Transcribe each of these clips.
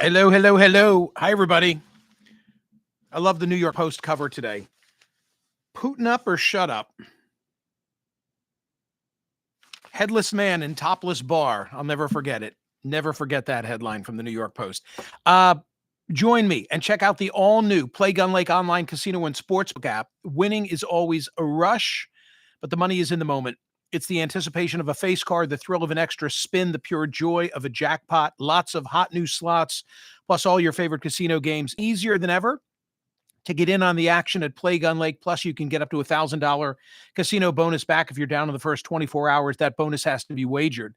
Hello, hello, hello. Hi, everybody. I love the New York Post cover today. Putin up or shut up? Headless man in topless bar. I'll never forget it. Never forget that headline from the New York Post. Join me and check out the all-new Play Gun Lake online casino and sportsbook app. Winning is always a rush, but the money is in the moment. It's the anticipation of a face card, the thrill of an extra spin, the pure joy of a jackpot, lots of hot new slots, plus all your favorite casino games. Easier than ever to get in on the action at Play Gun Lake. Plus, you can get up to $1,000 casino bonus back if you're down in the first 24 hours. That bonus has to be wagered.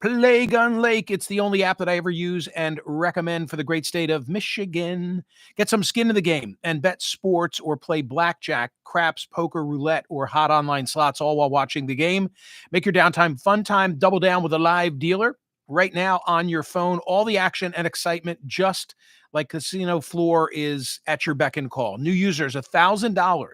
Play Gun Lake. It's the only app that I ever use and recommend for the great state of Michigan. Get some skin in the game and bet sports or play blackjack, craps, poker, roulette, or hot online slots, all while watching the game. Make your downtime fun time. Double down with a live dealer right now on your phone. All the action and excitement just like casino floor is at your beck and call. New users, $1,000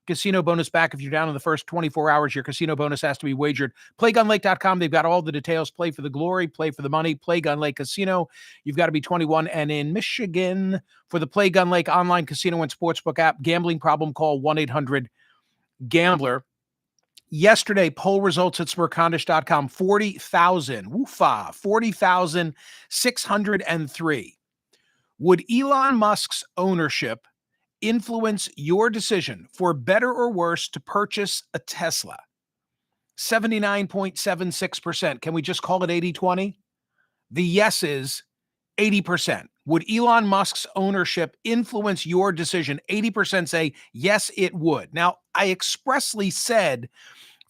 casino bonus back if you're down in the first 24 hours. Your casino bonus has to be wagered. PlayGunLake.com. They've got all the details. Play for the glory, play for the money. Play Gun Lake Casino. You've got to be 21 and in Michigan. For the Play Gun Lake online casino and sportsbook app, gambling problem, call 1-800-GAMBLER. Yesterday, poll results at Smerconish.com, 40,603. Would Elon Musk's ownership influence your decision for better or worse to purchase a Tesla? 79.76%. Can we just call it 80-20? The yes is 80%. Would Elon Musk's ownership influence your decision? 80% say yes, it would. Now, I expressly said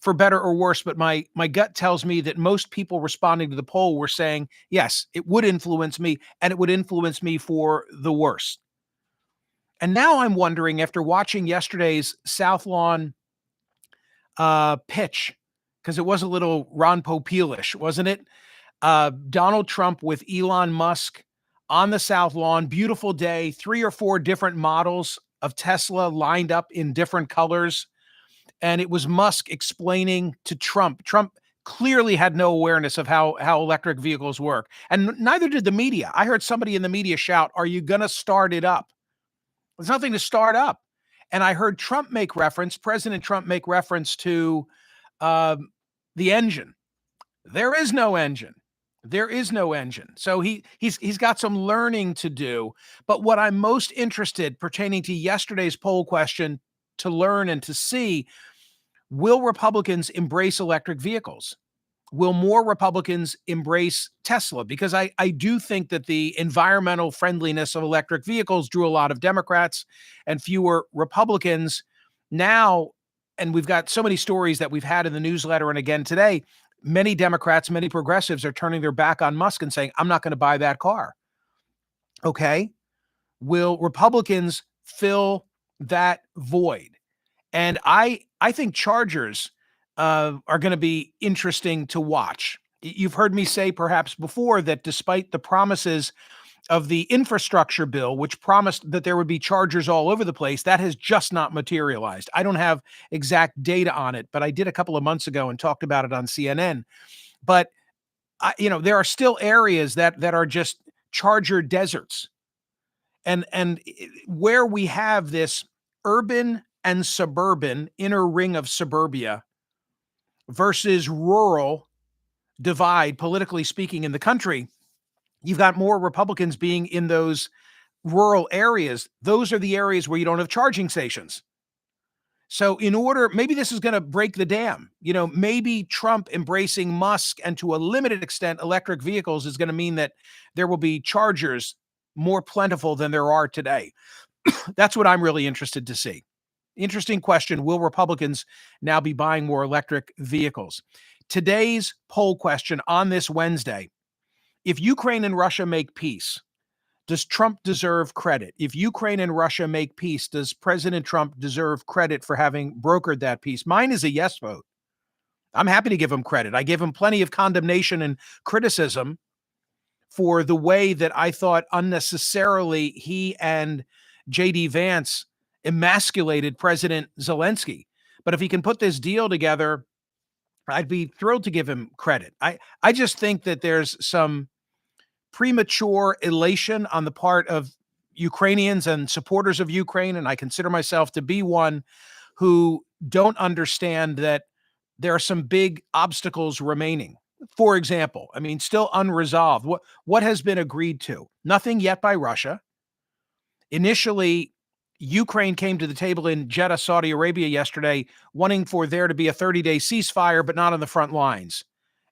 for better or worse, but my gut tells me that most people responding to the poll were saying, yes, it would influence me, and it would influence me for the worse. And now I'm wondering, after watching yesterday's South Lawn pitch, because it was a little Ron Popeil-ish, wasn't it? Donald Trump with Elon Musk on the South Lawn, beautiful day, 3 or 4 different models of Tesla lined up in different colors. And it was Musk explaining to Trump. Trump clearly had no awareness of how electric vehicles work. And neither did the media. I heard somebody in the media shout, "Are you going to start it up?" There's nothing to start up. And I heard President Trump make reference to the engine. There is no engine. There is no engine. So he's got some learning to do. But what I'm most interested pertaining to yesterday's poll question to learn and to see, will Republicans embrace electric vehicles? Will more Republicans embrace Tesla? Because I do think that the environmental friendliness of electric vehicles drew a lot of Democrats and fewer Republicans. Now, and we've got so many stories that we've had in the newsletter and again today, many Democrats, many progressives are turning their back on Musk and saying, I'm not going to buy that car. Okay. Will Republicans fill that void? And I think Chargers are going to be interesting to watch. You've heard me say perhaps before that despite the promises of the infrastructure bill, which promised that there would be chargers all over the place, that has just not materialized. I don't have exact data on it, but I did a couple of months ago and talked about it on CNN. But there are still areas that are just charger deserts. And where we have this urban and suburban inner ring of suburbia versus rural divide, politically speaking, in the country, you've got more Republicans being in those rural areas. Those are the areas where you don't have charging stations. So maybe this is going to break the dam. Maybe Trump embracing Musk and to a limited extent electric vehicles is going to mean that there will be chargers more plentiful than there are today. That's what I'm really interested to see. Interesting question. Will Republicans now be buying more electric vehicles? Today's poll question on this Wednesday: if Ukraine and Russia make peace, does Trump deserve credit? If Ukraine and Russia make peace, does President Trump deserve credit for having brokered that peace? Mine is a yes vote. I'm happy to give him credit. I gave him plenty of condemnation and criticism for the way that I thought unnecessarily he and J.D. Vance emasculated President Zelensky. But if he can put this deal together, I'd be thrilled to give him credit. I just think that there's some premature elation on the part of Ukrainians and supporters of Ukraine, and I consider myself to be one, who don't understand that there are some big obstacles remaining. For example, I mean, still unresolved. What has been agreed to? Nothing yet by Russia. Initially, Ukraine came to the table in Jeddah, Saudi Arabia yesterday, wanting for there to be a 30-day ceasefire, but not on the front lines.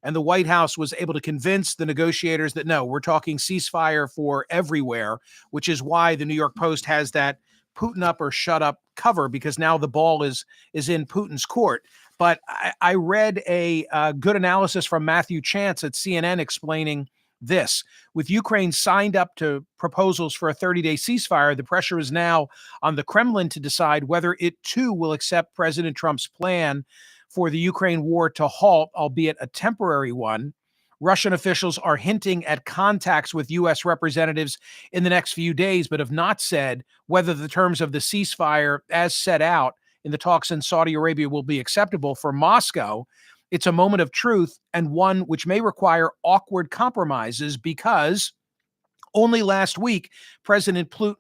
And the White House was able to convince the negotiators that no, we're talking ceasefire for everywhere, which is why the New York Post has that Putin up or shut up cover, because now the ball is in Putin's court. But I read a good analysis from Matthew Chance at CNN explaining this. With Ukraine signed up to proposals for a 30-day ceasefire, the pressure is now on the Kremlin to decide whether it too will accept President Trump's plan for the Ukraine war to halt, albeit a temporary one. Russian officials are hinting at contacts with U.S. representatives in the next few days, but have not said whether the terms of the ceasefire as set out in the talks in Saudi Arabia will be acceptable. For Moscow, it's a moment of truth, and one which may require awkward compromises, because only last week, President Putin,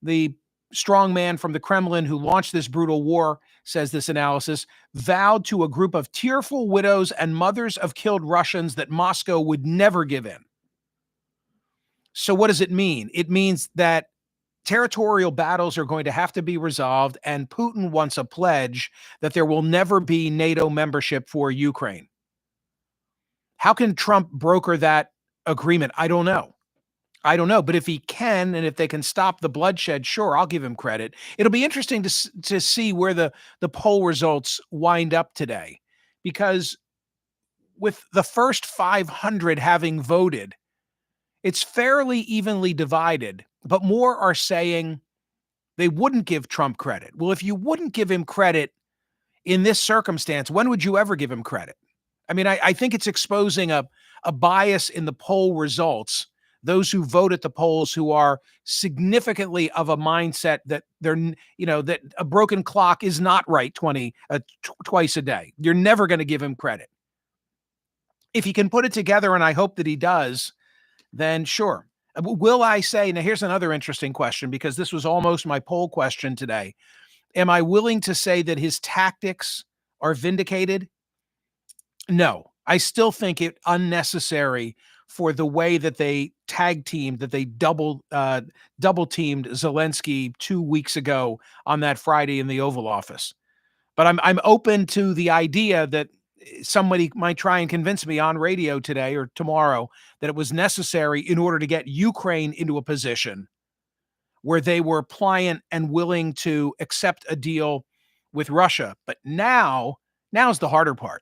the strong man from the Kremlin who launched this brutal war, says this analysis, vowed to a group of tearful widows and mothers of killed Russians that Moscow would never give in. So what does it mean? It means that territorial battles are going to have to be resolved, and Putin wants a pledge that there will never be NATO membership for Ukraine. How can Trump broker that agreement? I don't know. But if he can, and if they can stop the bloodshed, sure, I'll give him credit. It'll be interesting to see where the poll results wind up today, because with the first 500 having voted, it's fairly evenly divided, but more are saying they wouldn't give Trump credit. Well, if you wouldn't give him credit in this circumstance, when would you ever give him credit? I mean, I think it's exposing a bias in the poll results. Those who vote at the polls who are significantly of a mindset that that a broken clock is not right twice a day. You're never going to give him credit. If he can put it together, and I hope that he does, then sure. Will I say, now here's another interesting question, because this was almost my poll question today. Am I willing to say that his tactics are vindicated? No, I still think it unnecessary for the way that they tag teamed, that they double teamed Zelensky 2 weeks ago on that Friday in the Oval Office. But I'm open to the idea that somebody might try and convince me on radio today or tomorrow that it was necessary in order to get Ukraine into a position where they were pliant and willing to accept a deal with Russia. But now's the harder part.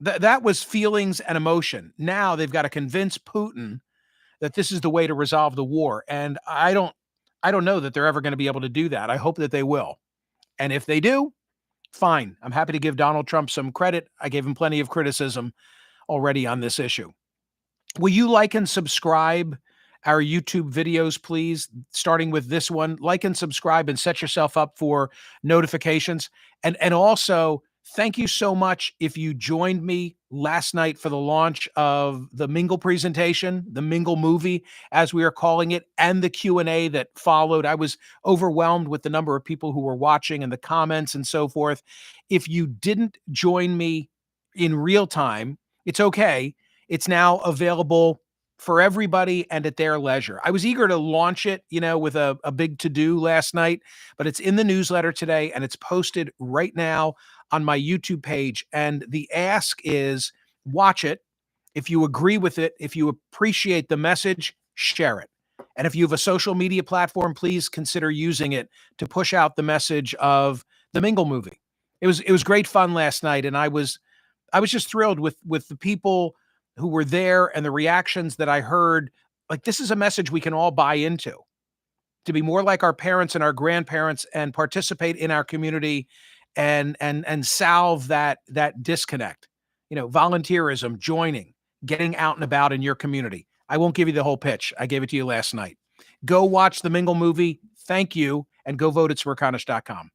That was feelings and emotion. Now they've got to convince Putin that this is the way to resolve the war. And I don't know that they're ever going to be able to do that. I hope that they will. And if they do, fine. I'm happy to give Donald Trump some credit. I gave him plenty of criticism already on this issue. Will you like and subscribe our YouTube videos, please? Starting with this one, like and subscribe and set yourself up for notifications. And also, thank you so much if you joined me last night for the launch of the Mingle presentation, the Mingle movie, as we are calling it, and the Q&A that followed. I was overwhelmed with the number of people who were watching and the comments and so forth. If you didn't join me in real time, it's okay. It's now available for everybody and at their leisure. I was eager to launch it, with a big to-do last night, but it's in the newsletter today and it's posted right now on my YouTube page. And the ask is, watch it. If you agree with it, if you appreciate the message, share it. And if you have a social media platform, please consider using it to push out the message of the Mingle movie. It was great fun last night, and I was just thrilled with the people who were there and the reactions that I heard. Like, this is a message we can all buy into, to be more like our parents and our grandparents and participate in our community and salve that disconnect. Volunteerism, joining, getting out and about in your community. I won't give you the whole pitch. I gave it to you last night. Go watch the Mingle movie. Thank you, and go vote at Smerconish.com.